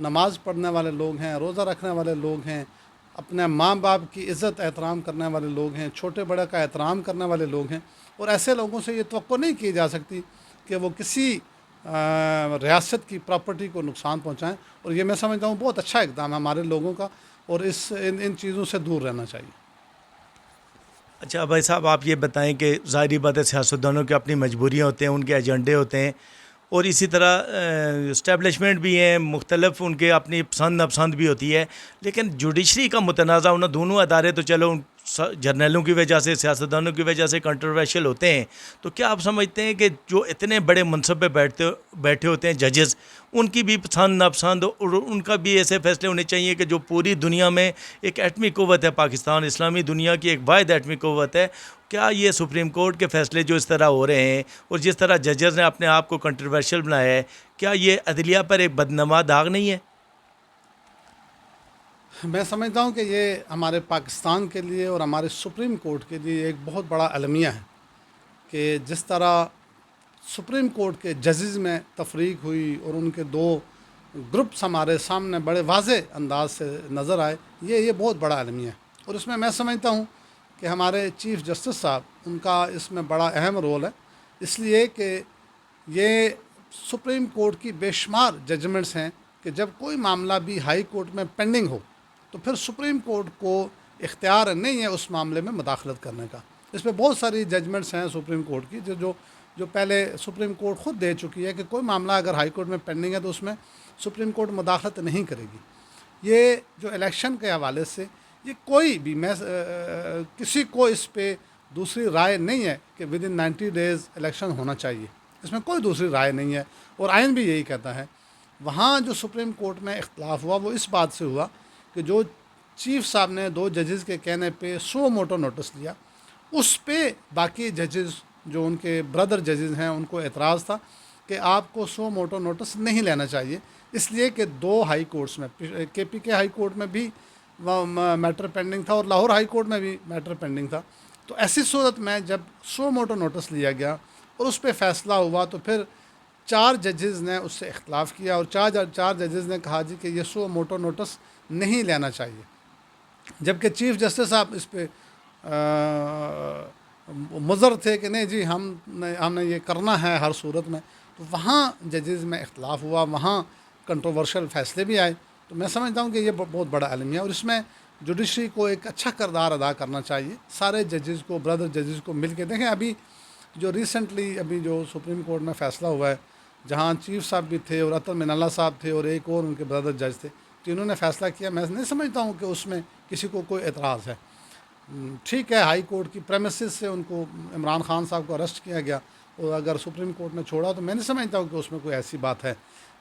نماز پڑھنے والے لوگ ہیں، روزہ رکھنے والے لوگ ہیں، اپنے ماں باپ کی عزت احترام کرنے والے لوگ ہیں، چھوٹے بڑے کا احترام کرنے والے لوگ ہیں، اور ایسے لوگوں سے یہ توقع نہیں کی جا سکتی کہ وہ کسی ریاست کی پراپرٹی کو نقصان پہنچائیں. اور یہ میں سمجھتا ہوں بہت اچھا اقدام ہے ہمارے لوگوں کا، اور ان چیزوں سے دور رہنا چاہیے. اچھا بھائی صاحب، آپ یہ بتائیں کہ ظاہری بات ہے سیاستدانوں کی اپنی مجبوریاں ہوتے ہیں، ان کے ایجنڈے ہوتے ہیں، اور اسی طرح اسٹیبلشمنٹ بھی ہیں مختلف، ان کے اپنی پسند ناپسند بھی ہوتی ہے. لیکن جوڈیشری کا متنازع ہونا، دونوں ادارے تو چلو جرنیلوں کی وجہ سے، سیاستدانوں کی وجہ سے کنٹروورشل ہوتے ہیں، تو کیا آپ سمجھتے ہیں کہ جو اتنے بڑے منصب پہ بیٹھے ہوتے ہیں ججز، ان کی بھی پسند ناپسند اور ان کا بھی ایسے فیصلے ہونے چاہیے کہ جو پوری دنیا میں ایک ایٹمی قوت ہے، پاکستان اسلامی دنیا کی ایک واحد ایٹمی قوت ہے، کیا یہ سپریم کورٹ کے فیصلے جو اس طرح ہو رہے ہیں اور جس طرح ججز نے اپنے آپ کو کنٹروورشل بنایا ہے، کیا یہ عدلیہ پر ایک بدنما داغ نہیں ہے؟ میں سمجھتا ہوں کہ یہ ہمارے پاکستان کے لیے اور ہمارے سپریم کورٹ کے لیے ایک بہت بڑا المیہ ہے کہ جس طرح سپریم کورٹ کے ججز میں تفریق ہوئی اور ان کے دو گروپس ہمارے سامنے بڑے واضح انداز سے نظر آئے، یہ بہت بڑا المیہ ہے. اور اس میں سمجھتا ہوں کہ ہمارے چیف جسٹس صاحب، ان کا اس میں بڑا اہم رول ہے، اس لیے کہ یہ سپریم کورٹ کی بے شمار ججمنٹس ہیں کہ جب کوئی معاملہ بھی ہائی کورٹ میں پینڈنگ ہو تو پھر سپریم کورٹ کو اختیار نہیں ہے اس معاملے میں مداخلت کرنے کا. اس پہ بہت ساری ججمنٹس ہیں سپریم کورٹ کی جو پہلے سپریم کورٹ خود دے چکی ہے کہ کوئی معاملہ اگر ہائی کورٹ میں پینڈنگ ہے تو اس میں سپریم کورٹ مداخلت نہیں کرے گی. یہ جو الیکشن کے حوالے سے، یہ کوئی بھی کسی کو اس پہ دوسری رائے نہیں ہے کہ ود ان 90 days الیکشن ہونا چاہیے، اس میں کوئی دوسری رائے نہیں ہے، اور آئین بھی یہی کہتا ہے. وہاں جو سپریم کورٹ میں اختلاف ہوا وہ اس بات سے ہوا کہ جو چیف صاحب نے 2 ججز کے کہنے پہ سو موٹو نوٹس لیا، اس پہ باقی ججز جو ان کے بردر ججز ہیں ان کو اعتراض تھا کہ آپ کو سو موٹو نوٹس نہیں لینا چاہیے، اس لیے کہ 2 ہائی کورٹس میں، کے پی کے ہائی کورٹ میں بھی میٹر پینڈنگ تھا اور لاہور ہائی کورٹ میں بھی میٹر پینڈنگ تھا. تو ایسی صورت میں جب سو موٹو نوٹس لیا گیا اور اس پہ فیصلہ ہوا تو پھر 4 ججز نے اس سے اختلاف کیا، اور 4 ججز نے کہا جی کہ یہ سو موٹو نوٹس نہیں لینا چاہیے، جبکہ چیف جسٹس صاحب اس پہ مضر تھے کہ نہیں جی ہم نے یہ کرنا ہے ہر صورت میں. تو وہاں ججز میں اختلاف ہوا، وہاں کنٹروورشل فیصلے بھی آئے. تو میں سمجھتا ہوں کہ یہ بہت بڑا علم ہے، اور اس میں جوڈیشری کو ایک اچھا کردار ادا کرنا چاہیے، سارے ججز کو، بردر ججز کو مل کے. دیکھیں ابھی جو ریسنٹلی جو سپریم کورٹ میں فیصلہ ہوا ہے، جہاں چیف صاحب بھی تھے اور اطہر من اللہ صاحب تھے اور ایک اور ان کے بردر جج تھے، تو انہوں نے فیصلہ کیا. میں نہیں سمجھتا ہوں کہ اس میں کسی کو کوئی اعتراض ہے. ٹھیک ہے، ہائی کورٹ کی پریمیسز سے ان کو، عمران خان صاحب کو اریسٹ کیا گیا، اور اگر سپریم کورٹ نے چھوڑا تو میں نہیں سمجھتا ہوں کہ اس میں کوئی ایسی بات ہے.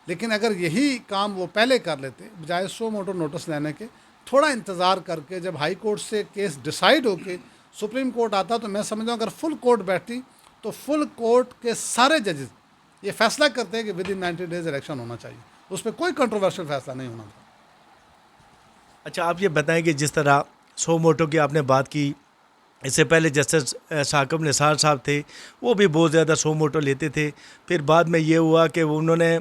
لیکن اگر یہی کام وہ پہلے کر لیتے، بجائے سو موٹو نوٹس لینے کے، تھوڑا انتظار کر کے جب ہائی کورٹ سے کیس ڈیسائیڈ ہو کے سپریم کورٹ آتا، تو میں سمجھتا ہوں اگر فل کورٹ بیٹھتی تو فل کورٹ کے سارے ججز یہ فیصلہ کرتے ہیں کہ ود ان 90 days الیکشن ہونا چاہیے، اس پہ کوئی کنٹروورشل فیصلہ نہیں ہونا تھا. اچھا آپ یہ بتائیں کہ جس طرح سو موٹو کی آپ نے بات کی، اس سے پہلے جسٹس ثاقب نثار صاحب تھے، وہ بھی بہت زیادہ سو موٹو لیتے تھے. پھر بعد میں یہ ہوا کہ انہوں نے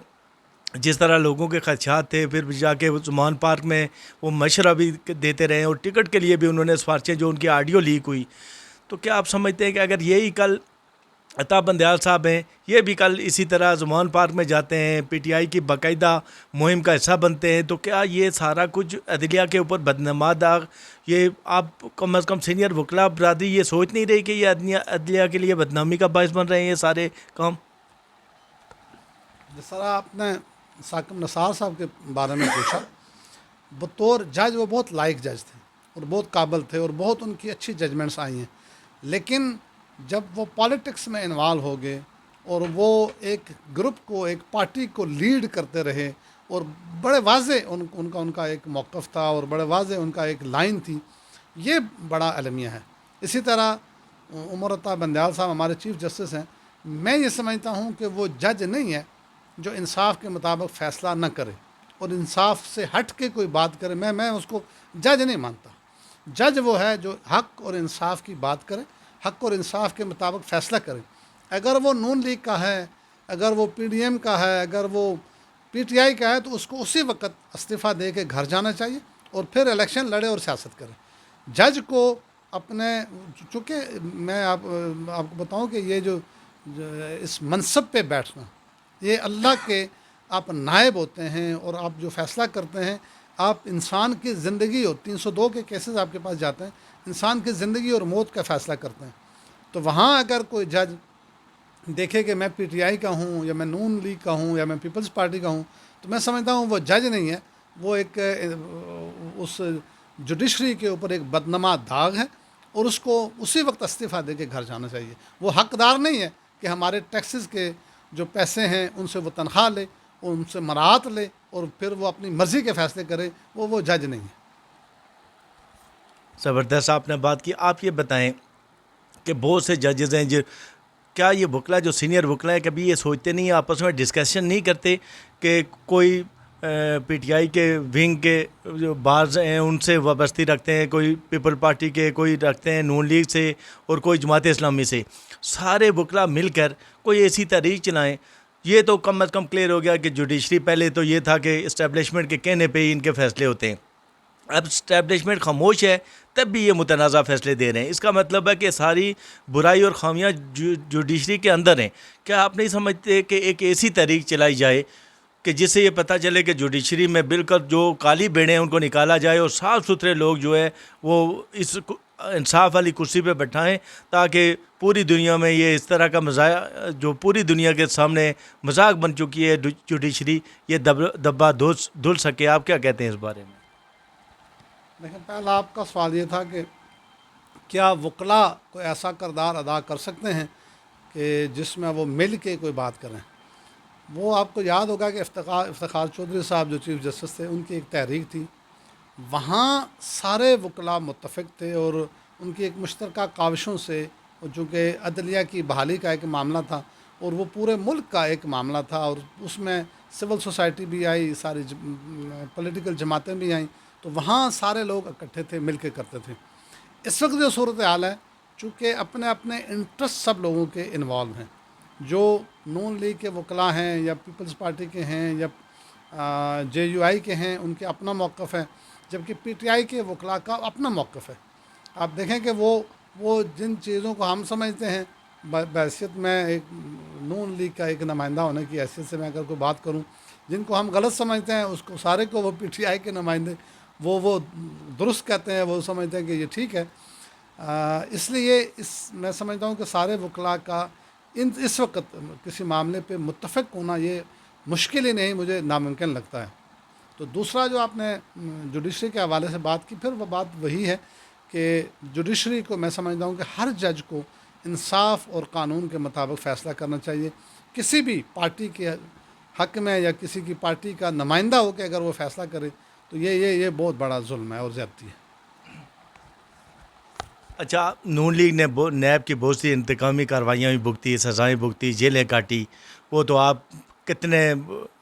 جس طرح لوگوں کے خدشات تھے، پھر جا کے زمان پارک میں وہ مشورہ بھی دیتے رہے، اور ٹکٹ کے لیے بھی انہوں نے سفارشیں، جو ان کی آڈیو لیک ہوئی. تو کیا آپ سمجھتے ہیں کہ اگر یہی کل عطا بندیال صاحب ہیں، یہ بھی کل اسی طرح زمان پارک میں جاتے ہیں، پی ٹی آئی کی باقاعدہ مہم کا حصہ بنتے ہیں، تو کیا یہ سارا کچھ عدلیہ کے اوپر بدنما داغ، یہ آپ کم از کم سینئر وکلا برادری یہ سوچ نہیں رہی کہ یہ عدلیہ کے لیے بدنامی کا باعث بن رہے ہیں یہ سارے کام؟ جس طرح آپ نے ثاقب نثار صاحب کے بارے میں پوچھا، بطور جج وہ بہت لائق جج تھے اور بہت قابل تھے، اور بہت ان کی اچھی ججمنٹس آئی ہیں. لیکن جب وہ پالیٹکس میں انوالو ہو گئے اور وہ ایک گروپ کو، ایک پارٹی کو لیڈ کرتے رہے، اور بڑے واضح ان کا ایک موقف تھا اور بڑے واضح ان کا ایک لائن تھی، یہ بڑا المیہ ہے. اسی طرح عمر عطا بندیال صاحب ہمارے چیف جسٹس ہیں. میں یہ سمجھتا ہوں کہ وہ جج نہیں ہے جو انصاف کے مطابق فیصلہ نہ کرے اور انصاف سے ہٹ کے کوئی بات کرے. میں اس کو جج نہیں مانتا. جج وہ ہے جو حق اور انصاف کی بات کرے، حق اور انصاف کے مطابق فیصلہ کرے. اگر وہ نون لیگ کا ہے، اگر وہ پی ڈی ایم کا ہے، اگر وہ پی ٹی آئی کا ہے تو اس کو اسی وقت استعفیٰ دے کے گھر جانا چاہیے اور پھر الیکشن لڑے اور سیاست کرے. جج کو اپنے، چونکہ میں آپ کو بتاؤں کہ یہ جو اس منصب پہ بیٹھنا، یہ اللہ کے آپ نائب ہوتے ہیں اور آپ جو فیصلہ کرتے ہیں، آپ انسان کی زندگی اور 302 کے کیسز آپ کے پاس جاتے ہیں، انسان کی زندگی اور موت کا فیصلہ کرتے ہیں. تو وہاں اگر کوئی جج دیکھے کہ میں پی ٹی آئی کا ہوں یا میں نون لیگ کا ہوں یا میں پیپلز پارٹی کا ہوں، تو میں سمجھتا ہوں وہ جج نہیں ہے، وہ ایک اس جوڈیشری کے اوپر ایک بدنما داغ ہے اور اس کو اسی وقت استعفیٰ دے کے گھر جانا چاہیے. وہ حقدار نہیں ہے کہ ہمارے ٹیکسز کے جو پیسے ہیں ان سے وہ تنخواہ لے، ان سے مراعات لے اور پھر وہ اپنی مرضی کے فیصلے کرے. وہ جج نہیں ہے. زبردست آپ نے بات کی. آپ یہ بتائیں کہ بہت سے ججز ہیں جو، کیا یہ وکلا جو سینئر وکلا ہیں کبھی یہ سوچتے نہیں، آپس میں ڈسکشن نہیں کرتے کہ کوئی پی ٹی آئی کے ونگ کے جو بارز ہیں ان سے وابستی رکھتے ہیں، کوئی پیپل پارٹی کے، کوئی رکھتے ہیں نون لیگ سے اور کوئی جماعت اسلامی سے، سارے وکلا مل کر کوئی ایسی تحریک چلائیں؟ یہ تو کم از کم کلیئر ہو گیا کہ جوڈیشری پہلے تو یہ تھا کہ اسٹیبلشمنٹ کے کہنے پہ ہی ان کے فیصلے ہوتے ہیں، اب اسٹیبلشمنٹ خاموش ہے تب بھی یہ متنازع فیصلے دے رہے ہیں. اس کا مطلب ہے کہ ساری برائی اور خامیاں جوڈیشری کے اندر ہیں. کیا آپ نہیں سمجھتے کہ ایک ایسی تحریک چلائی جائے کہ جس سے یہ پتہ چلے کہ جوڈیشری میں بالکل جو کالی بیڑے ہیں ان کو نکالا جائے اور صاف ستھرے لوگ جو ہے وہ اس انصاف والی کرسی پہ بٹھائیں، تاکہ پوری دنیا میں یہ اس طرح کا مزاح جو پوری دنیا کے سامنے مذاق بن چکی ہے جوڈیشری، یہ دبا دھل سکے؟ آپ کیا کہتے ہیں اس بارے میں؟ لیکن پہلا آپ کا سوال یہ تھا کہ کیا وکلا کوئی ایسا کردار ادا کر سکتے ہیں کہ جس میں وہ مل کے کوئی بات کریں. وہ آپ کو یاد ہوگا کہ افتخار چودھری صاحب جو چیف جسٹس تھے، ان کی ایک تحریک تھی، وہاں سارے وکلا متفق تھے اور ان کی ایک مشترکہ کاوشوں سے، چونکہ عدلیہ کی بحالی کا ایک معاملہ تھا اور وہ پورے ملک کا ایک معاملہ تھا اور اس میں سول سوسائٹی بھی آئی، ساری پولیٹیکل جماعتیں بھی آئیں، تو وہاں سارے لوگ اکٹھے تھے، مل کے کرتے تھے. اس وقت جو صورتحال ہے، چونکہ اپنے اپنے انٹرسٹ سب لوگوں کے انوالو ہیں، جو نون لیگ کے وکلا ہیں یا پیپلز پارٹی کے ہیں یا جے یو آئی کے ہیں، ان کے اپنا موقف ہے، جبکہ پی ٹی آئی کے وکلا کا اپنا موقف ہے. آپ دیکھیں کہ وہ جن چیزوں کو ہم سمجھتے ہیں، بحیثیت میں ایک نون لیگ کا ایک نمائندہ ہونے کی حیثیت سے میں اگر کوئی بات کروں، جن کو ہم غلط سمجھتے ہیں اس کو سارے کو وہ پی ٹی آئی کے نمائندے وہ درست کہتے ہیں، وہ سمجھتے ہیں کہ یہ ٹھیک ہے. اس لیے میں سمجھتا ہوں کہ سارے وکلا کا اس وقت کسی معاملے پہ متفق ہونا یہ مشکل ہی نہیں، مجھے ناممکن لگتا ہے. تو دوسرا جو آپ نے جوڈیشری کے حوالے سے بات کی، پھر وہ بات وہی ہے کہ جوڈیشری کو میں سمجھتا ہوں کہ ہر جج کو انصاف اور قانون کے مطابق فیصلہ کرنا چاہیے. کسی بھی پارٹی کے حق میں یا کسی کی پارٹی کا نمائندہ ہو کے اگر وہ فیصلہ کرے تو یہ بہت بڑا ظلم ہے اور زیادتی ہے. اچھا، نون لیگ نے نیب کی بہت سی انتقامی کارروائیاں بھی بھگتی، سزائیں بھگتی، جیلیں کاٹی. وہ تو آپ کتنے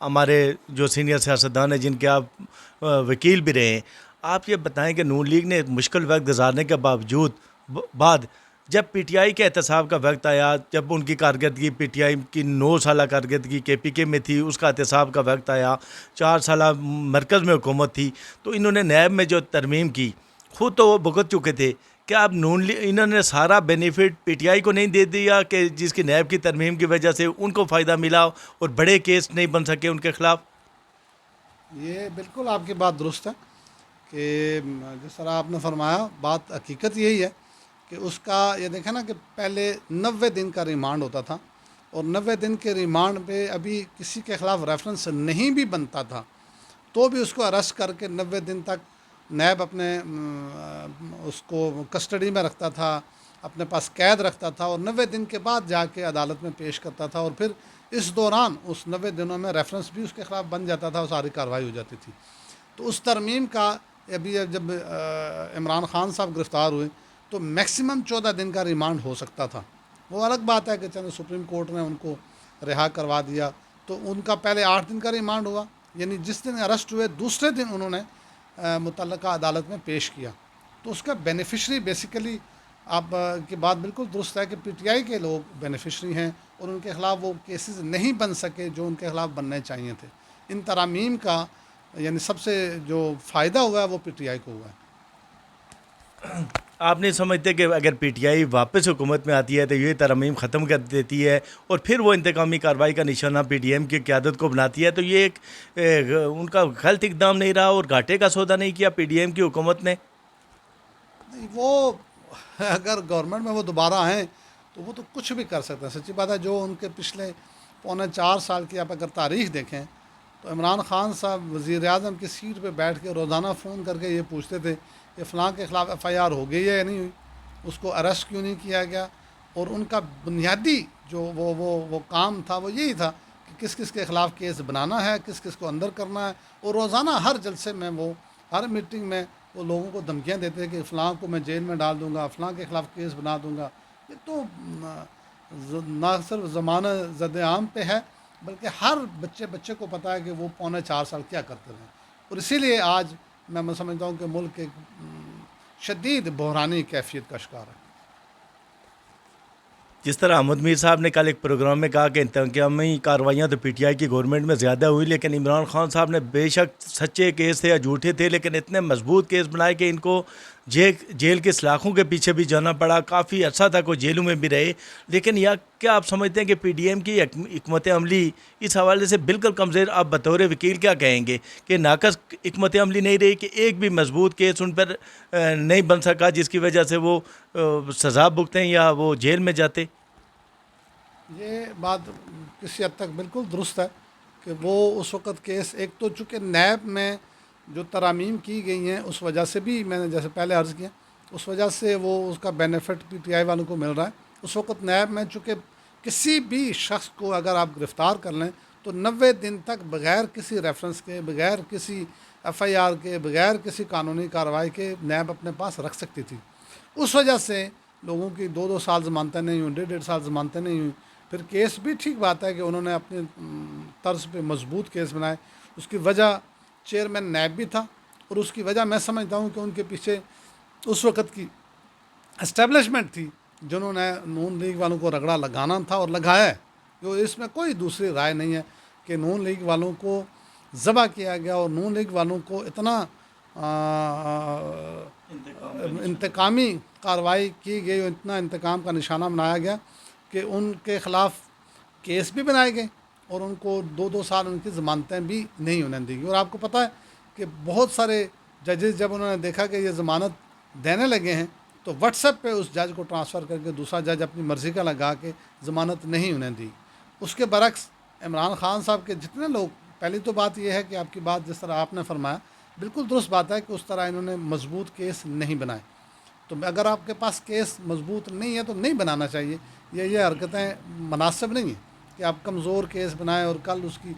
ہمارے جو سینئر سیاستدان ہیں جن کے آپ وکیل بھی رہے ہیں، آپ یہ بتائیں کہ نون لیگ نے مشکل وقت گزارنے کے باوجود بعد جب پی ٹی آئی کے احتساب کا وقت آیا، جب ان کی کارکردگی پی ٹی آئی کی 9 سالہ کارکردگی کے پی کے میں تھی، اس کا احتساب کا وقت آیا، 4 سالہ مرکز میں حکومت تھی، تو انہوں نے نیب میں جو ترمیم کی خود تو وہ بھگت چکے تھے. کیا اب انہوں نے سارا بینیفٹ پی ٹی آئی کو نہیں دے دیا کہ جس کی نیب کی ترمیم کی وجہ سے ان کو فائدہ ملا اور بڑے کیس نہیں بن سکے ان کے خلاف؟ یہ بالکل آپ کی بات درست ہے کہ جس طرح آپ نے فرمایا، بات حقیقت یہی ہے کہ اس کا یہ دیکھیں نا کہ پہلے 90 دن کا ریمانڈ ہوتا تھا اور 90 دن کے ریمانڈ پہ ابھی کسی کے خلاف ریفرنس نہیں بھی بنتا تھا تو بھی اس کو اریسٹ کر کے 90 دن تک نیب اپنے اس کو کسٹڈی میں رکھتا تھا، اپنے پاس قید رکھتا تھا اور 90 دن کے بعد جا کے عدالت میں پیش کرتا تھا اور پھر اس دوران اس 90 دنوں میں ریفرنس بھی اس کے خلاف بن جاتا تھا اور ساری کارروائی ہو جاتی تھی. تو اس ترمیم کا ابھی جب عمران خان صاحب گرفتار ہوئے تو میکسیمم 14 دن کا ریمانڈ ہو سکتا تھا. وہ الگ بات ہے کہ چلو سپریم کورٹ نے ان کو رہا کروا دیا تو ان کا پہلے 8 دن کا ریمانڈ ہوا، یعنی جس دن اریسٹ ہوئے دوسرے دن انہوں نے متعلقہ عدالت میں پیش کیا. تو اس کا بینیفیشری بیسیکلی آپ کی بات بالکل درست ہے کہ پی ٹی آئی کے لوگ بینیفیشری ہیں اور ان کے خلاف وہ کیسز نہیں بن سکے جو ان کے خلاف بننے چاہیے تھے. ان ترامیم کا یعنی سب سے جو فائدہ ہوا ہے وہ پی ٹی آئی کو ہوا ہے. آپ نہیں سمجھتے کہ اگر پی ٹی آئی واپس حکومت میں آتی ہے تو یہ ترمیم ختم کر دیتی ہے اور پھر وہ انتقامی کارروائی کا نشانہ پی ڈی ایم کی قیادت کو بناتی ہے، تو یہ ایک ان کا غلط اقدام نہیں رہا اور گھاٹے کا سودا نہیں کیا پی ڈی ایم کی حکومت نے؟ نہیں، وہ اگر گورنمنٹ میں وہ دوبارہ آئیں تو وہ تو کچھ بھی کر سکتے ہیں. سچی بات ہے، جو ان کے پچھلے 4.25 سال کی آپ اگر تاریخ دیکھیں تو عمران خان صاحب وزیر اعظم کی سیٹ پہ بیٹھ کے روزانہ فون کر کے یہ پوچھتے تھے کہ فلاں کے خلاف ایف آئی آر ہو گئی ہے یا نہیں ہوئی، اس کو اریسٹ کیوں نہیں کیا گیا. اور ان کا بنیادی جو وہ کام تھا وہ یہی تھا کہ کس کس کے خلاف کیس بنانا ہے، کس کس کو اندر کرنا ہے. اور روزانہ ہر جلسے میں وہ ہر میٹنگ میں وہ لوگوں کو دھمکیاں دیتے ہیں کہ فلاں کو میں جیل میں ڈال دوں گا، فلاں کے خلاف کیس بنا دوں گا. یہ تو نہ صرف ضمانت زد عام پہ ہے بلکہ ہر بچے کو پتہ ہے کہ وہ 4.25 سال کیا کرتے رہے. اور اسی لیے آج میں سمجھتا ہوں کہ ملک ایک شدید بحرانی کیفیت کا شکار ہے. جس طرح احمد میر صاحب نے کل ایک پروگرام میں کہا کہ انتقامی کارروائیاں تو پی ٹی آئی کی گورنمنٹ میں زیادہ ہوئی، لیکن عمران خان صاحب نے بے شک سچے کیس تھے یا جھوٹے تھے لیکن اتنے مضبوط کیس بنائے کہ ان کو جیل کے سلاخوں کے پیچھے بھی جانا پڑا، کافی عرصہ تک وہ جیلوں میں بھی رہے. لیکن کیا آپ سمجھتے ہیں کہ پی ڈی ایم کی حکمت عملی اس حوالے سے بالکل کمزور، آپ بطور وکیل کیا کہیں گے کہ ناقص حکمت عملی نہیں رہی کہ ایک بھی مضبوط کیس ان پر نہیں بن سکا جس کی وجہ سے وہ سزا بھگتیں یا وہ جیل میں جاتے؟ یہ بات کسی حد تک بالکل درست ہے کہ وہ اس وقت کیس ایک تو چونکہ نیب میں جو ترامیم کی گئی ہیں اس وجہ سے بھی میں نے جیسے پہلے عرض کیا اس وجہ سے وہ اس کا بینیفٹ پی ٹی آئی والوں کو مل رہا ہے. اس وقت نیب میں چونکہ کسی بھی شخص کو اگر آپ گرفتار کر لیں تو 90 دن تک بغیر کسی ریفرنس کے، بغیر کسی ایف آئی آر کے، بغیر کسی قانونی کارروائی کے نیب اپنے پاس رکھ سکتی تھی. اس وجہ سے لوگوں کی 2 سال ضمانتیں نہیں ہوئیں، 1.5 سال ضمانتیں نہیں ہوئیں. پھر کیس بھی ٹھیک بات ہے کہ انہوں نے اپنی طرز پہ مضبوط کیس بنائے. اس کی وجہ چیئرمین نیب بھی تھا اور اس کی وجہ میں سمجھتا ہوں کہ ان کے پیچھے اس وقت کی اسٹیبلشمنٹ تھی جنہوں نے نون لیگ والوں کو رگڑا لگانا تھا اور لگایا ہے. اس میں کوئی دوسری رائے نہیں ہے کہ نون لیگ والوں کو ذبح کیا گیا اور نون لیگ والوں کو اتنا انتقامی کارروائی کی گئی اور اتنا انتقام کا نشانہ بنایا گیا کہ ان کے خلاف کیس بھی بنائے گئے اور ان کو 2 سال ان کی ضمانتیں بھی نہیں ہونے دی گئی. اور آپ کو پتہ ہے کہ بہت سارے ججز جب انہوں نے دیکھا کہ یہ ضمانت دینے لگے ہیں تو واٹس ایپ پہ اس جج کو ٹرانسفر کر کے دوسرا جج اپنی مرضی کا لگا کے ضمانت نہیں انہیں دی. اس کے برعکس عمران خان صاحب کے جتنے لوگ، پہلی تو بات یہ ہے کہ آپ کی بات جس طرح آپ نے فرمایا بالکل درست بات ہے کہ اس طرح انہوں نے مضبوط کیس نہیں بنائے. تو اگر آپ کے پاس کیس مضبوط نہیں ہے تو نہیں بنانا چاہیے. یہ حرکتیں مناسب نہیں ہیں کہ آپ کمزور کیس بنائیں اور کل اس کی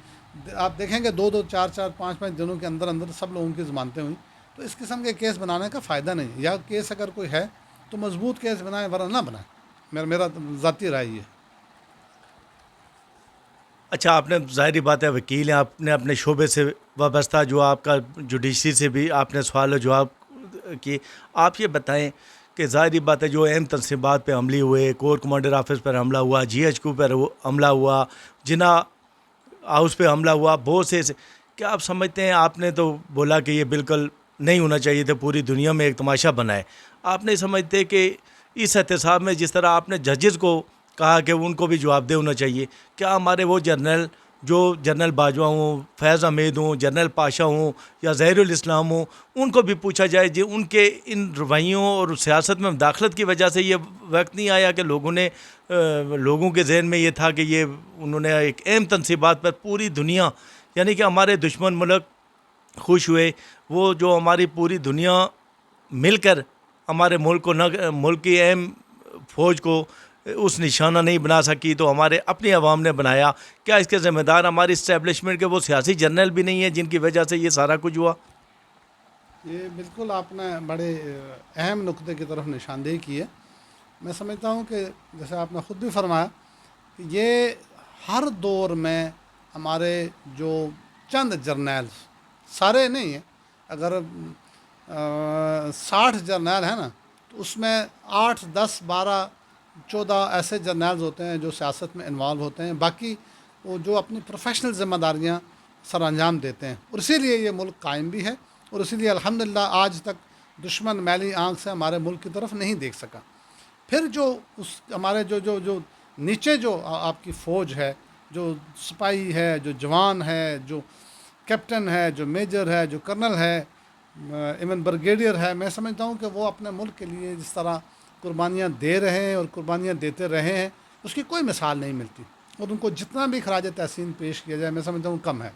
آپ دیکھیں گے 2 4 5 دنوں کے اندر سب لوگوں کی ضمانتیں ہوئیں. تو اس قسم کے کیس بنانے کا فائدہ نہیں ہے. یا کیس اگر کوئی ہے تو مضبوط کیس بنائیں ورنہ نہ بنائیں. میرا ذاتی رائے یہ ہے. اچھا، آپ نے ظاہری بات ہے وکیل ہیں، آپ نے اپنے شعبے سے وابستہ جو آپ کا جوڈیشری سے بھی آپ نے سوال و جواب کیے. آپ یہ بتائیں کہ ظاہری بات ہے جو اہم تنصیبات پہ حملے ہوئے، کور کمانڈر آفس پر حملہ ہوا، جی ایچ کیو پر حملہ ہوا، جناح ہاؤس پہ حملہ ہوا، بہت سے کیا آپ سمجھتے ہیں؟ آپ نے تو بولا کہ یہ بالکل نہیں ہونا چاہیے تھا، پوری دنیا میں ایک تماشا بنا ہے. آپ نہیں سمجھتے کہ اس احتساب میں جس طرح آپ نے ججز کو کہا کہ ان کو بھی جواب دہ ہونا چاہیے، کیا ہمارے وہ جنرل باجوہ ہوں، فیض حمید ہوں، جنرل پاشا ہوں یا ظہیر الاسلام ہوں، ان کو بھی پوچھا جائے جی ان کے ان رویوں اور سیاست میں مداخلت کی وجہ سے یہ وقت نہیں آیا کہ لوگوں کے ذہن میں یہ تھا کہ یہ انہوں نے ایک اہم تنصیبات پر پوری دنیا، یعنی کہ ہمارے دشمن ملک خوش ہوئے، وہ جو ہماری پوری دنیا مل کر ہمارے ملک کی اہم فوج کو اس نشانہ نہیں بنا سکی تو ہمارے اپنی عوام نے بنایا. کیا اس کے ذمہ دار ہماری اسٹیبلشمنٹ کے وہ سیاسی جرنل بھی نہیں ہیں جن کی وجہ سے یہ سارا کچھ ہوا؟ یہ بالکل آپ نے بڑے اہم نقطے کی طرف نشاندہی کی ہے. میں سمجھتا ہوں کہ جیسے آپ نے خود بھی فرمایا کہ یہ ہر دور میں ہمارے جو چند جرنیلز، سارے نہیں ہیں، اگر 60 جرنیل ہیں نا تو اس میں 8 10 12 14 ایسے جرنیلز ہوتے ہیں جو سیاست میں انوالو ہوتے ہیں. باقی وہ جو اپنی پروفیشنل ذمہ داریاں سر انجام دیتے ہیں، اور اسی لیے یہ ملک قائم بھی ہے، اور اسی لیے الحمدللہ آج تک دشمن میلی آنکھ سے ہمارے ملک کی طرف نہیں دیکھ سکا۔ پھر جو اس ہمارے جو نیچے جو آپ کی فوج ہے، جو سپاہی ہے، جو جوان ہے، جو کیپٹن ہے، جو میجر ہے، جو کرنل ہے، ایون بریگیڈیئر ہے، میں سمجھتا ہوں کہ وہ اپنے ملک کے لیے جس طرح قربانیاں دے رہے ہیں اور قربانیاں دیتے رہے ہیں، اس کی کوئی مثال نہیں ملتی، اور ان کو جتنا بھی خراج تحسین پیش کیا جائے میں سمجھتا ہوں کم ہے،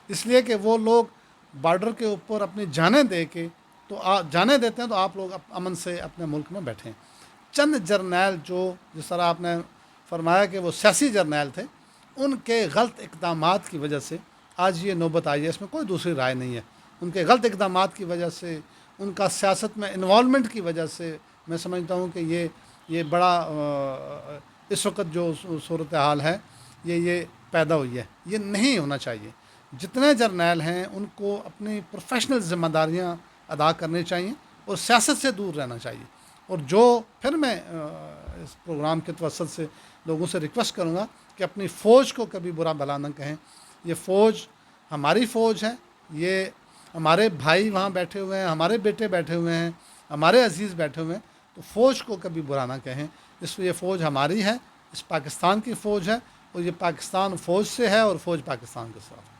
اس لیے کہ وہ لوگ بارڈر کے اوپر اپنی جانیں دے کے تو جانیں دیتے ہیں، تو آپ لوگ امن سے اپنے ملک میں بیٹھیں۔ چند جرنیل جو جس طرح آپ نے فرمایا کہ وہ سیاسی جرنیل تھے، ان کے غلط اقدامات کی وجہ سے آج یہ نوبت آئی ہے، اس میں کوئی دوسری رائے نہیں ہے، ان کے غلط اقدامات کی وجہ سے، ان کا سیاست میں انوالومنٹ کی وجہ سے میں سمجھتا ہوں کہ یہ بڑا اس وقت جو صورتحال ہے یہ پیدا ہوئی ہے، یہ نہیں ہونا چاہیے۔ جتنے جرنیل ہیں ان کو اپنی پروفیشنل ذمہ داریاں ادا کرنی چاہیے اور سیاست سے دور رہنا چاہیے، اور جو پھر میں اس پروگرام کے توسط سے لوگوں سے ریکویسٹ کروں گا کہ اپنی فوج کو کبھی برا بھلا نہ کہیں، یہ فوج ہماری فوج ہے، یہ ہمارے بھائی وہاں بیٹھے ہوئے ہیں، ہمارے بیٹے بیٹھے ہوئے ہیں، ہمارے عزیز بیٹھے ہوئے ہیں، تو فوج کو کبھی برا نہ کہیں، اس لیے یہ فوج ہماری ہے، اس پاکستان کی فوج ہے، اور یہ پاکستان فوج سے ہے اور فوج پاکستان کے ساتھ۔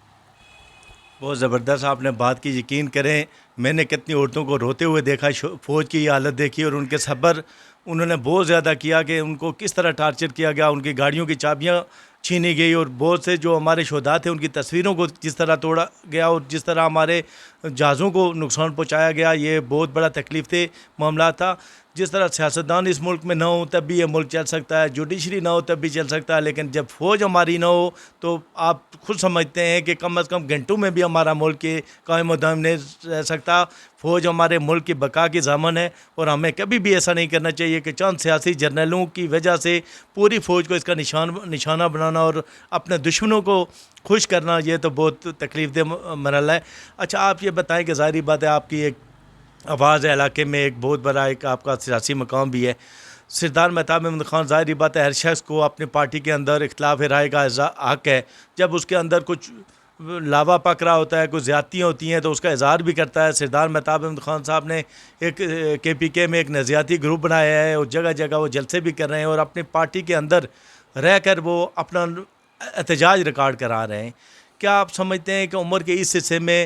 بہت زبردست آپ نے بات کی، یقین کریں میں نے کتنی عورتوں کو روتے ہوئے دیکھا، فوج کی یہ حالت دیکھی، اور ان کے صبر انہوں نے بہت زیادہ کیا کہ ان کو کس طرح ٹارچر کیا گیا، ان کی گاڑیوں کی چابیاں چھینی گئی، اور بہت سے جو ہمارے شہداء تھے ان کی تصویروں کو جس طرح توڑا گیا، اور جس طرح ہمارے جہازوں کو نقصان پہنچایا گیا، یہ بہت بڑا تکلیف دہ معاملات تھا۔ جس طرح سیاستدان اس ملک میں نہ ہوں تب بھی یہ ملک چل سکتا ہے، جوڈیشری نہ ہو تب بھی چل سکتا ہے، لیکن جب فوج ہماری نہ ہو تو آپ خود سمجھتے ہیں کہ کم از کم گھنٹوں میں بھی ہمارا ملک قائم و دائم نہیں رہ سکتا۔ فوج ہمارے ملک کی بقا کی ضامن ہے، اور ہمیں کبھی بھی ایسا نہیں کرنا چاہیے کہ چند سیاسی جرنیلوں کی وجہ سے پوری فوج کو اس کا نشانہ بنانا اور اپنے دشمنوں کو خوش کرنا، یہ تو بہت تکلیف دہ مرحلہ ہے۔ اچھا آپ یہ بتائیں کہ ظاہری بات ہے آپ کی ایک آواز ہے علاقے میں، ایک بہت بڑا ایک آپ کا سیاسی مقام بھی ہے، سردار مہتاب احمد خان، ظاہری بات ہے ہر شخص کو اپنی پارٹی کے اندر اختلاف رائے کا حق ہے، جب اس کے اندر کچھ لاوا پک رہا ہوتا ہے، کچھ زیادتیاں ہوتی ہیں تو اس کا اظہار بھی کرتا ہے۔ سردار مہتاب احمد خان صاحب نے ایک کے پی کے میں ایک نظریاتی گروپ بنایا ہے، اور جگہ جگہ وہ جلسے بھی کر رہے ہیں، اور اپنی پارٹی کے اندر رہ کر وہ اپنا احتجاج ریکارڈ کرا رہے ہیں۔ کیا آپ سمجھتے ہیں کہ عمر کے اس حصے میں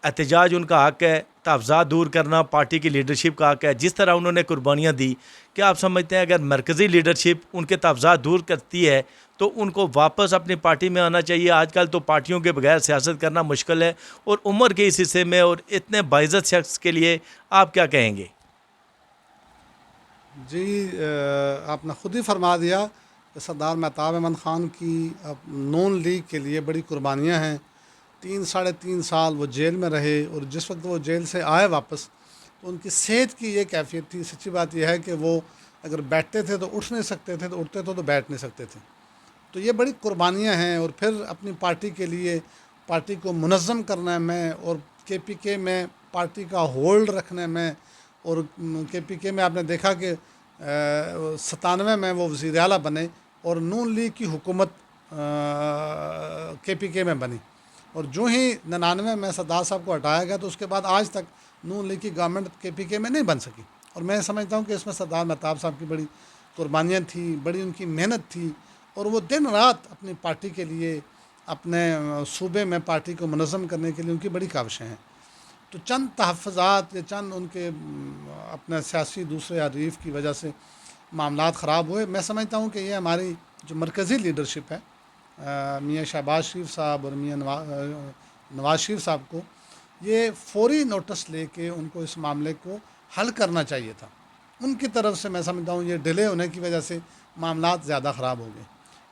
احتجاج ان کا حق ہے، تحفظات دور کرنا پارٹی کی لیڈرشپ کا حق ہے، جس طرح انہوں نے قربانیاں دی؟ کیا آپ سمجھتے ہیں اگر مرکزی لیڈرشپ ان کے تحفظات دور کرتی ہے تو ان کو واپس اپنی پارٹی میں آنا چاہیے؟ آج کل تو پارٹیوں کے بغیر سیاست کرنا مشکل ہے، اور عمر کے اس حصے میں اور اتنے باعزت شخص کے لیے آپ کیا کہیں گے؟ جی آپ نے خود ہی فرما دیا کہ سردار مہتاب احمد خان کی نون لیگ کے لیے بڑی قربانیاں ہیں، 3 ساڑھے 3 سال وہ جیل میں رہے، اور جس وقت وہ جیل سے آئے واپس تو ان کی صحت کی یہ کیفیت تھی، سچی بات یہ ہے کہ وہ اگر بیٹھتے تھے تو اٹھ نہیں سکتے تھے، تو اٹھتے تھے تو بیٹھ نہیں سکتے تھے، تو یہ بڑی قربانیاں ہیں، اور پھر اپنی پارٹی کے لیے پارٹی کو منظم کرنے میں، اور کے پی کے میں پارٹی کا ہولڈ رکھنے میں، اور کے پی کے میں آپ نے دیکھا کہ 97 میں وہ وزیر اعلیٰ بنے، اور نون لیگ کی حکومت کے پی کے میں بنی، اور جو ہی 99 میں سردار صاحب کو ہٹایا گیا تو اس کے بعد آج تک نون لیگ کی گورنمنٹ کے پی کے میں نہیں بن سکی، اور میں سمجھتا ہوں کہ اس میں سردار مہتاب صاحب کی بڑی قربانیاں تھیں، بڑی ان کی محنت تھی، اور وہ دن رات اپنی پارٹی کے لیے، اپنے صوبے میں پارٹی کو منظم کرنے کے لیے ان کی بڑی کاوشیں ہیں۔ تو چند تحفظات یا چند ان کے اپنے سیاسی دوسرے حریف کی وجہ سے معاملات خراب ہوئے، میں سمجھتا ہوں کہ یہ ہماری جو مرکزی لیڈرشپ ہے، میاں شہباز شریف صاحب اور میاں نواز شریف صاحب کو یہ فوری نوٹس لے کے ان کو اس معاملے کو حل کرنا چاہیے تھا۔ ان کی طرف سے میں سمجھتا ہوں یہ ڈیلے ہونے کی وجہ سے معاملات زیادہ خراب ہو گئے۔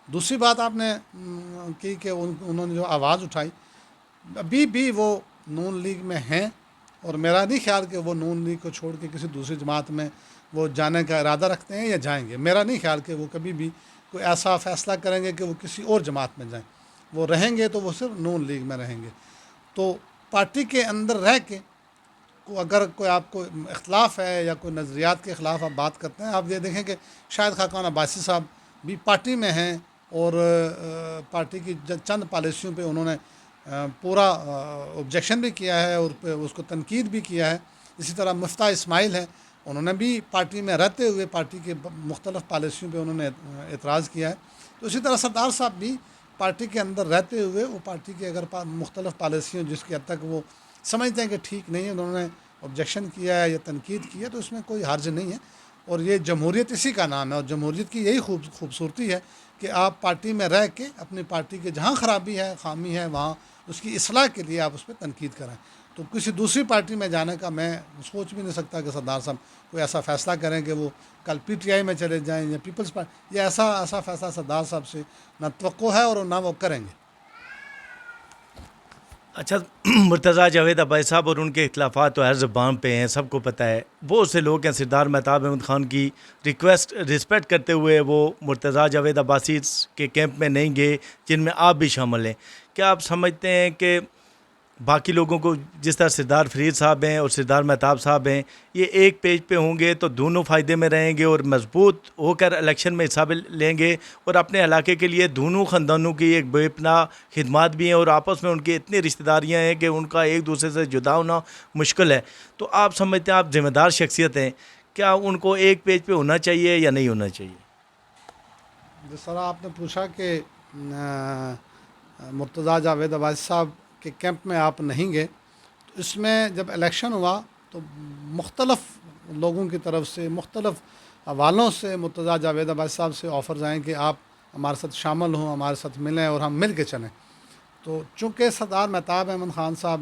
دوسری بات آپ نے کی کہ انہوں نے جو آواز اٹھائی، ابھی بھی وہ نون لیگ میں ہیں، اور میرا نہیں خیال کہ وہ نون لیگ کو چھوڑ کے کسی دوسری جماعت میں وہ جانے کا ارادہ رکھتے ہیں یا جائیں گے۔ میرا نہیں خیال کہ وہ کبھی بھی کوئی ایسا فیصلہ کریں گے کہ وہ کسی اور جماعت میں جائیں، وہ رہیں گے تو وہ صرف نون لیگ میں رہیں گے۔ تو پارٹی کے اندر رہ کے اگر کوئی آپ کو اختلاف ہے یا کوئی نظریات کے خلاف آپ بات کرتے ہیں، آپ یہ دیکھیں کہ شاہد خاقان عباسی صاحب بھی پارٹی میں ہیں، اور پارٹی کی چند پالیسیوں پہ انہوں نے پورا آبجیکشن بھی کیا ہے اور اس کو تنقید بھی کیا ہے. اسی طرح مفتاح اسماعیل ہیں, انہوں نے بھی پارٹی میں رہتے ہوئے پارٹی کے مختلف پالیسیوں پہ انہوں نے اعتراض کیا ہے. تو اسی طرح سردار صاحب بھی پارٹی کے اندر رہتے ہوئے وہ پارٹی کے اگر مختلف پالیسیوں جس کی حد تک وہ سمجھتے ہیں کہ ٹھیک نہیں ہے, انہوں نے آبجیکشن کیا ہے یا تنقید کی ہے, تو اس میں کوئی حرج نہیں ہے. اور یہ جمہوریت اسی کا نام ہے, اور جمہوریت کی یہی خوبصورتی ہے کہ آپ پارٹی میں رہ کے اپنی پارٹی کے جہاں خرابی ہے, خامی ہے, وہاں اس کی اصلاح کے لیے آپ اس پہ تنقید کریں. تو کسی دوسری پارٹی میں جانے کا میں سوچ بھی نہیں سکتا کہ سردار صاحب کوئی ایسا فیصلہ کریں کہ وہ کل پی ٹی آئی میں چلے جائیں یا پیپلز پارٹی, یہ ایسا فیصلہ سردار صاحب سے نہ توقع ہے اور نہ وہ کریں گے. اچھا, مرتضیٰ جاوید عباسی صاحب اور ان کے اختلافات تو ہر زبان پہ ہیں, سب کو پتہ ہے. بہت سے لوگ ہیں سردار مہتاب احمد خان کی رسپیکٹ کرتے ہوئے وہ مرتضیٰ جاوید عباسی کے کیمپ میں نہیں گئے, جن میں آپ بھی شامل ہیں. کیا آپ سمجھتے ہیں کہ باقی لوگوں کو جس طرح سردار فرید صاحب ہیں اور سردار مہتاب صاحب ہیں, یہ ایک پیج پہ ہوں گے تو دونوں فائدے میں رہیں گے اور مضبوط ہو کر الیکشن میں حصہ لیں گے, اور اپنے علاقے کے لیے دونوں خاندانوں کی ایک بے پناہ خدمات بھی ہیں اور آپس میں ان کی اتنی رشتہ داریاں ہیں کہ ان کا ایک دوسرے سے جدا ہونا مشکل ہے. تو آپ سمجھتے ہیں, آپ ذمہ دار شخصیت ہیں, کیا ان کو ایک پیج پہ ہونا چاہیے یا نہیں ہونا چاہیے؟ جس طرح آپ نے پوچھا کہ مرتضیٰ جاوید عباسی صاحب کے کیمپ میں آپ نہیں گئے, تو اس میں جب الیکشن ہوا تو مختلف لوگوں کی طرف سے مختلف حوالوں سے مرتضیٰ جاوید عباسی صاحب سے آفرز آئیں کہ آپ ہمارے ساتھ شامل ہوں, ہمارے ساتھ ملیں اور ہم مل کے چلیں. تو چونکہ سردار مہتاب احمد خان صاحب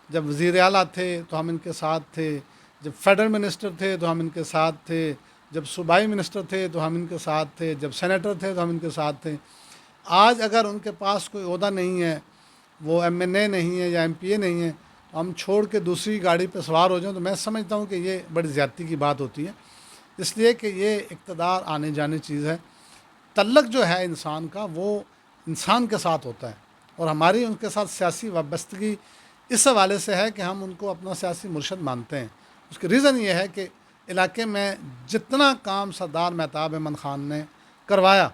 جب وزیر اعلیٰ تھے تو ہم ان کے ساتھ تھے, جب فیڈرل منسٹر تھے تو ہم ان کے ساتھ تھے, جب صوبائی منسٹر تھے تو ہم ان کے ساتھ تھے, جب سینیٹر تھے تو ہم ان کے ساتھ تھے. آج اگر ان کے پاس کوئی عہدہ نہیں ہے, وہ ایم این اے نہیں ہے یا ایم پی اے نہیں ہے, تو ہم چھوڑ کے دوسری گاڑی پہ سوار ہو جائیں, تو میں سمجھتا ہوں کہ یہ بڑی زیادتی کی بات ہوتی ہے. اس لیے کہ یہ اقتدار آنے جانے چیز ہے. تعلق جو ہے انسان کا وہ انسان کے ساتھ ہوتا ہے, اور ہماری ان کے ساتھ سیاسی وابستگی اس حوالے سے ہے کہ ہم ان کو اپنا سیاسی مرشد مانتے ہیں. اس کی ریزن یہ ہے کہ علاقے میں جتنا کام سردار مہتاب احمد خان نے کروایا,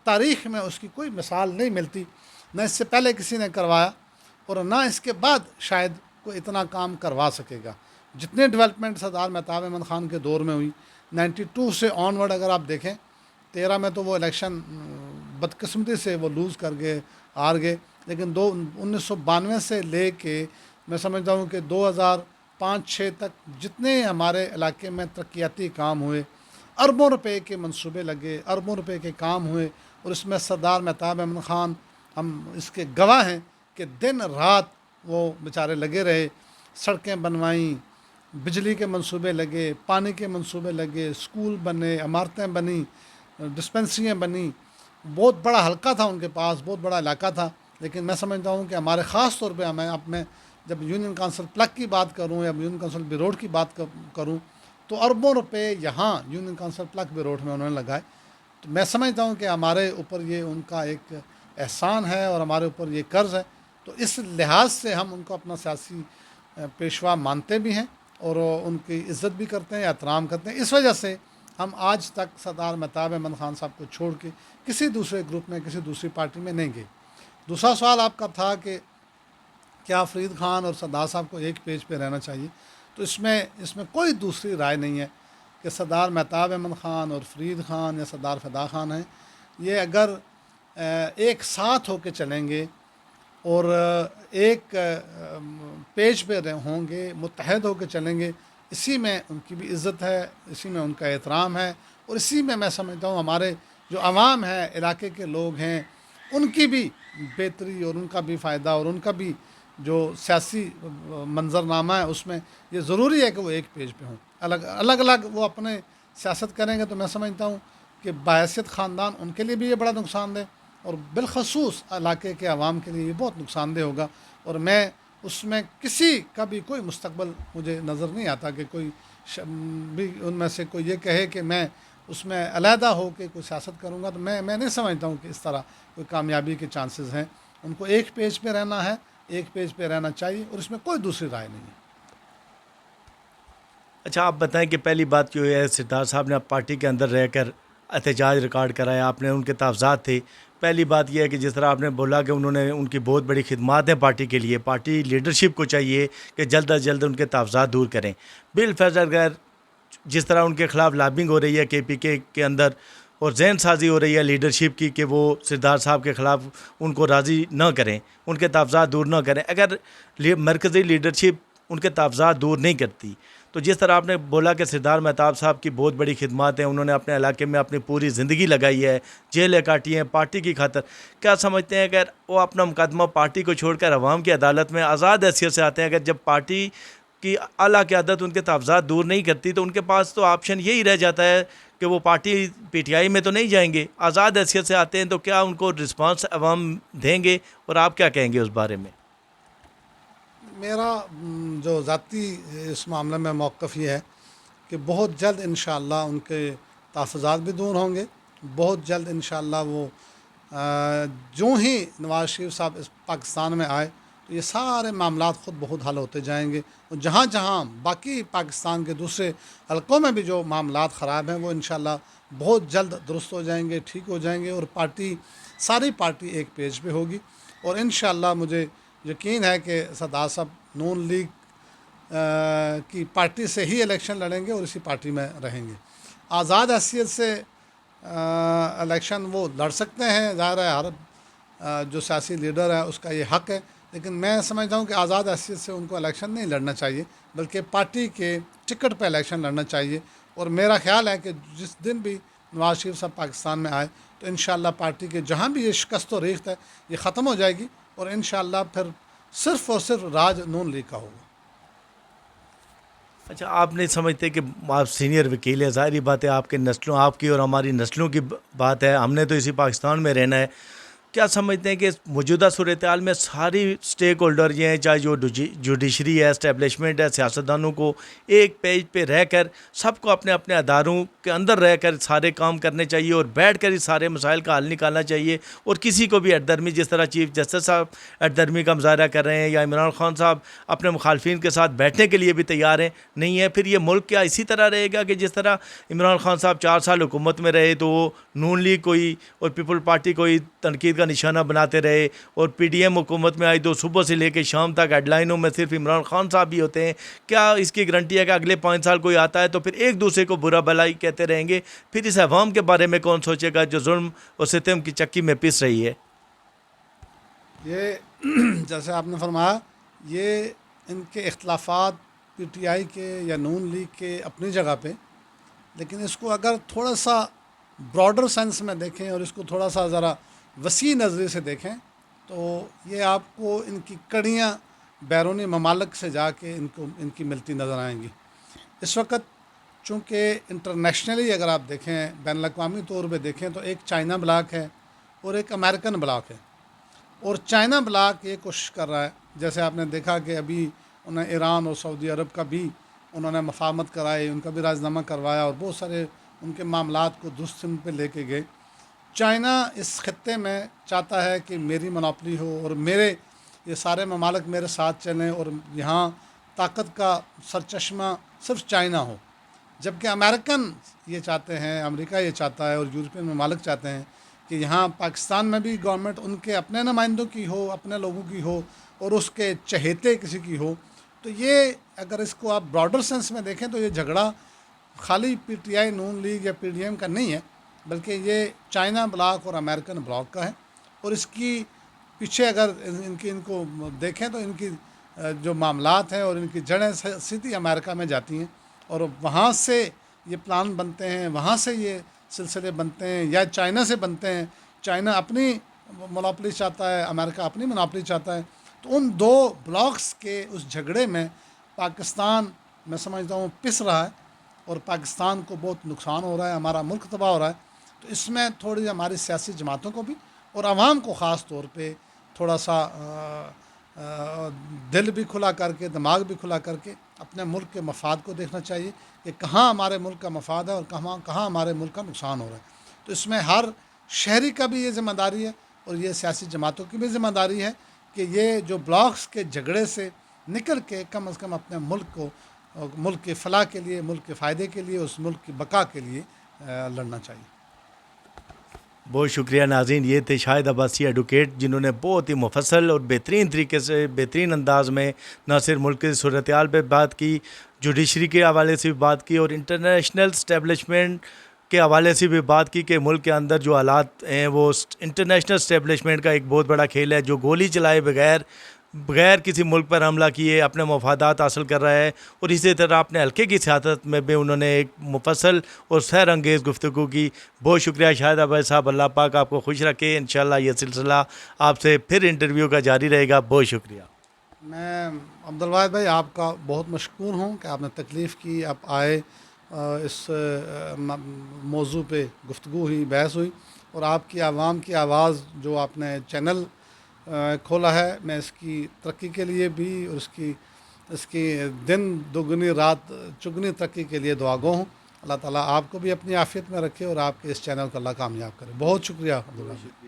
تاریخ میں اس کی کوئی مثال نہیں ملتی, نہ اس سے پہلے کسی نے کروایا اور نہ اس کے بعد شاید کوئی اتنا کام کروا سکے گا. جتنے ڈیولپمنٹ سردار مہتاب احمد خان کے دور میں ہوئی, 92 سے آن ورڈ اگر آپ دیکھیں, 13 میں تو وہ الیکشن بدقسمتی سے وہ لوز کر گئے, ہار گئے, لیکن 1992 سے لے کے میں سمجھتا ہوں کہ 2005-6 تک جتنے ہمارے علاقے میں ترقیاتی کام ہوئے, اربوں روپے کے منصوبے لگے, اربوں روپے کے کام ہوئے, اور اس میں سردار مہتاب احمد خان ہم اس کے گواہ ہیں کہ دن رات وہ بیچارے لگے رہے. سڑکیں بنوائیں, بجلی کے منصوبے لگے, پانی کے منصوبے لگے, اسکول بنے, عمارتیں بنیں, ڈسپنسریاں بنیں. بہت بڑا حلقہ تھا ان کے پاس, بہت بڑا علاقہ تھا. لیکن میں سمجھتا ہوں کہ ہمارے خاص طور پہ میں جب یونین کونسل پلک کی بات کروں یا یونین کونسل بیروڈ کی بات کروں, تو اربوں روپے یہاں یونین کونسل پلک بیروڈ میں انہوں نے لگائے. تو میں سمجھتا ہوں کہ ہمارے اوپر یہ ان کا ایک احسان ہے اور ہمارے اوپر یہ قرض ہے. تو اس لحاظ سے ہم ان کو اپنا سیاسی پیشوا مانتے بھی ہیں اور ان کی عزت بھی کرتے ہیں, احترام کرتے ہیں. اس وجہ سے ہم آج تک سردار مہتاب احمد خان صاحب کو چھوڑ کے کسی دوسرے گروپ میں, کسی دوسری پارٹی میں نہیں گئے. دوسرا سوال آپ کا تھا کہ کیا فرید خان اور سردار صاحب کو ایک پیج پہ رہنا چاہیے. تو اس میں کوئی دوسری رائے نہیں ہے کہ سردار مہتاب احمد خان اور فرید خان یا سردار فدا خان ہیں, یہ اگر ایک ساتھ ہو کے چلیں گے اور ایک پیج پہ ہوں گے, متحد ہو کے چلیں گے, اسی میں ان کی بھی عزت ہے, اسی میں ان کا احترام ہے, اور اسی میں سمجھتا ہوں ہمارے جو عوام ہے, علاقے کے لوگ ہیں, ان کی بھی بہتری اور ان کا بھی فائدہ اور ان کا بھی جو سیاسی منظرنامہ ہے اس میں یہ ضروری ہے کہ وہ ایک پیج پہ ہوں. الگ الگ وہ اپنے سیاست کریں گے تو میں سمجھتا ہوں کہ بحیثیت خاندان ان کے لیے بھی یہ بڑا نقصان دہ, اور بالخصوص علاقے کے عوام کے لیے یہ بہت نقصان دہ ہوگا. اور میں اس میں کسی کا بھی کوئی مستقبل مجھے نظر نہیں آتا کہ کوئی بھی ان میں سے کوئی یہ کہے کہ میں اس میں علیحدہ ہو کے کوئی سیاست کروں گا. تو میں نہیں سمجھتا ہوں کہ اس طرح کوئی کامیابی کے چانسز ہیں. ان کو ایک پیج پہ رہنا ہے, ایک پیج پہ رہنا چاہیے, اور اس میں کوئی دوسری رائے نہیں ہے. اچھا, آپ بتائیں کہ پہلی بات جو ہے سردار صاحب نے پارٹی کے اندر رہ کر احتجاج ریکارڈ کرایا, آپ نے ان کے تحفظات تھے, پہلی بات یہ ہے کہ جس طرح آپ نے بولا کہ انہوں نے ان کی بہت بڑی خدمات ہیں پارٹی کے لیے، پارٹی لیڈرشپ کو چاہیے کہ جلد از جلد ان کے تحفظات دور کریں. بالفرض اگر جس طرح ان کے خلاف لابنگ ہو رہی ہے KPK کے اندر اور ذہن سازی ہو رہی ہے لیڈرشپ کی کہ وہ سردار صاحب کے خلاف ان کو راضی نہ کریں، ان کے تحفظات دور نہ کریں، اگر مرکزی لیڈرشپ ان کے تحفظات دور نہیں کرتی تو جس طرح آپ نے بولا کہ سردار مہتاب صاحب کی بہت بڑی خدمات ہیں، انہوں نے اپنے علاقے میں اپنی پوری زندگی لگائی ہے، جیلیں کاٹی ہیں پارٹی کی خاطر، کیا سمجھتے ہیں اگر وہ اپنا مقدمہ پارٹی کو چھوڑ کر عوام کی عدالت میں آزاد حیثیت سے آتے ہیں، اگر جب پارٹی کی اعلیٰ قیادت ان کے تحفظات دور نہیں کرتی تو ان کے پاس تو آپشن یہی رہ جاتا ہے کہ وہ پارٹی PTI میں تو نہیں جائیں گے، آزاد حیثیت سے آتے ہیں تو کیا ان کو رسپانس عوام دیں گے، اور آپ کیا کہیں گے اس بارے میں؟ میرا جو ذاتی اس معاملے میں موقف یہ ہے کہ بہت جلد انشاءاللہ ان کے تحفظات بھی دور ہوں گے. بہت جلد انشاءاللہ وہ جو ہی نواز شریف صاحب اس پاکستان میں آئے تو یہ سارے معاملات خود بہت حل ہوتے جائیں گے، اور جہاں جہاں باقی پاکستان کے دوسرے حلقوں میں بھی جو معاملات خراب ہیں وہ انشاءاللہ بہت جلد درست ہو جائیں گے، ٹھیک ہو جائیں گے، اور ساری پارٹی ایک پیج پہ ہوگی. اور انشاءاللہ مجھے یقین ہے کہ سردار صاحب نون لیگ کی پارٹی سے ہی الیکشن لڑیں گے اور اسی پارٹی میں رہیں گے. آزاد حیثیت سے الیکشن وہ لڑ سکتے ہیں، ظاہر ہے ہر جو سیاسی لیڈر ہے اس کا یہ حق ہے، لیکن میں سمجھتا ہوں کہ آزاد حیثیت سے ان کو الیکشن نہیں لڑنا چاہیے، بلکہ پارٹی کے ٹکٹ پہ الیکشن لڑنا چاہیے. اور میرا خیال ہے کہ جس دن بھی نواز شریف صاحب پاکستان میں آئے تو انشاءاللہ پارٹی کے جہاں بھی یہ شکست و ریخت ہے یہ ختم ہو جائے گی، اور انشاءاللہ پھر صرف اور صرف راج نون لیگ کا ہوگا. اچھا، آپ نہیں سمجھتے کہ آپ سینئر وکیل ہیں، ظاہری بات ہے آپ کے نسلوں، آپ کی اور ہماری نسلوں کی بات ہے، ہم نے تو اسی پاکستان میں رہنا ہے، کیا سمجھتے ہیں کہ موجودہ صورتحال میں ساری سٹیک ہولڈر یہ ہیں، چاہے جو جوڈیشری ہے، اسٹیبلشمنٹ ہے، سیاستدانوں کو ایک پیج پہ رہ کر سب کو اپنے اپنے اداروں کے اندر رہ کر سارے کام کرنے چاہیے اور بیٹھ کر ہی سارے مسائل کا حل نکالنا چاہیے، اور کسی کو بھی ایٹ درمی جس طرح چیف جسٹس صاحب ایٹ درمی کا مظاہرہ کر رہے ہیں یا عمران خان صاحب اپنے مخالفین کے ساتھ بیٹھنے کے لیے بھی تیار ہیں نہیں ہے، پھر یہ ملک کیا اسی طرح رہے گا کہ جس طرح عمران خان صاحب 4 سال حکومت میں رہے تو وہ نون لیگ کوئی اور پیپل پارٹی کوئی تنقید کا نشانہ بناتے رہے، اور PDM حکومت میں آئی تو صبح سے لے کے شام تک ہیڈ لائنوں میں صرف عمران خان صاحب بھی ہوتے ہیں. کیا اس کی گارنٹی ہے کہ اگلے 5 سال کوئی آتا ہے تو پھر ایک دوسرے کو برا بھلائی کہتے رہیں گے؟ پھر اس عوام کے بارے میں کون سوچے گا جو ظلم اور ستم کی چکی میں پس رہی ہے؟ یہ جیسے آپ نے فرمایا، یہ ان کے اختلافات PTI کے یا نون لیگ کے اپنی جگہ پہ، لیکن اس کو اگر تھوڑا سا براڈر سینس میں دیکھیں اور اس کو تھوڑا سا ذرا وسیع نظریے سے دیکھیں تو یہ آپ کو ان کی کڑیاں بیرونی ممالک سے جا کے ان کی ملتی نظر آئیں گی. اس وقت چونکہ انٹرنیشنلی اگر آپ دیکھیں، بین الاقوامی طور پہ دیکھیں تو ایک چائنا بلاک ہے اور ایک امریکن بلاک ہے، اور چائنا بلاک یہ کوشش کر رہا ہے، جیسے آپ نے دیکھا کہ ابھی انہیں ایران اور سعودی عرب کا بھی انہوں نے مفاہمت کرائی، ان کا بھی راضینامہ کروایا اور بہت سارے ان کے معاملات کو درست سمت پہ لے کے گئے. چائنا اس خطے میں چاہتا ہے کہ میری منوپلی ہو اور یہ سارے ممالک میرے ساتھ چلیں اور یہاں طاقت کا سرچشمہ صرف چائنا ہو، جبکہ امریکن یہ چاہتے ہیں، امریکہ یہ چاہتا ہے اور یورپین ممالک چاہتے ہیں کہ یہاں پاکستان میں بھی گورنمنٹ ان کے اپنے نمائندوں کی ہو، اپنے لوگوں کی ہو اور اس کے چہیتے کسی کی ہو. تو یہ اگر اس کو آپ براڈر سینس میں دیکھیں تو یہ جھگڑا خالی PTI نون لیگ یا PDM کا نہیں ہے، بلکہ یہ چائنا بلاک اور امریکن بلاک کا ہے. اور اس کی پیچھے اگر ان کو دیکھیں تو ان کی جو معاملات ہیں اور ان کی جڑیں سیدھی امریکہ میں جاتی ہیں، اور وہاں سے یہ پلان بنتے ہیں، وہاں سے یہ سلسلے بنتے ہیں یا چائنا سے بنتے ہیں. چائنا اپنی منوپلی چاہتا ہے، امریکہ اپنی منوپلی چاہتا ہے. تو ان دو بلاکس کے اس جھگڑے میں پاکستان میں سمجھتا ہوں پس رہا ہے، اور پاکستان کو بہت نقصان ہو رہا ہے، ہمارا ملک تباہ ہو رہا ہے. تو اس میں تھوڑی ہماری سیاسی جماعتوں کو بھی اور عوام کو خاص طور پہ تھوڑا سا دل بھی کھلا کر کے، دماغ بھی کھلا کر کے اپنے ملک کے مفاد کو دیکھنا چاہیے کہ کہاں ہمارے ملک کا مفاد ہے اور کہاں ہمارے ملک کا نقصان ہو رہا ہے. تو اس میں ہر شہری کا بھی یہ ذمہ داری ہے اور یہ سیاسی جماعتوں کی بھی ذمہ داری ہے کہ یہ جو بلاکس کے جھگڑے سے نکل کے کم از کم اپنے ملک کو، ملک کے فلاح کے لیے، ملک کے فائدے کے لیے، اس ملک کی بقا کے لیے لڑنا چاہیے. بہت شکریہ ناظرین، یہ تھے شاہد عباسی ایڈوکیٹ، جنہوں نے بہت ہی مفصل اور بہترین طریقے سے، بہترین انداز میں نہ صرف ملک کی صورتحال پہ بات کی، جوڈیشری کے حوالے سے بھی بات کی، اور انٹرنیشنل اسٹیبلشمنٹ کے حوالے سے بھی بات کی کہ ملک کے اندر جو حالات ہیں وہ انٹرنیشنل اسٹیبلشمنٹ کا ایک بہت بڑا کھیل ہے، جو گولی چلائے بغیر کسی ملک پر حملہ کیے اپنے مفادات حاصل کر رہا ہے۔ اور اسی طرح اپنے حلقے کی سیاست میں بھی انہوں نے ایک مفصل اور سحر انگیز گفتگو کی۔ بہت شکریہ شاہد عباسی صاحب، اللہ پاک آپ کو خوش رکھے۔ انشاءاللہ یہ سلسلہ آپ سے پھر انٹرویو کا جاری رہے گا۔ بہت شکریہ۔ میں عبدالواحد بھائی آپ کا بہت مشکور ہوں کہ آپ نے تکلیف کی، آپ آئے، اس موضوع پہ گفتگو ہوئی، بحث ہوئی، اور آپ کی عوام کی آواز جو آپ نے چینل کھولا ہے، میں اس کی ترقی کے لیے بھی اور اس کی دن دگنی رات چگنی ترقی کے لیے دعا گو ہوں۔ اللہ تعالیٰ آپ کو بھی اپنی عافیت میں رکھے اور آپ کے اس چینل کو اللہ کامیاب کرے۔ بہت شکریہ عبدالواحد۔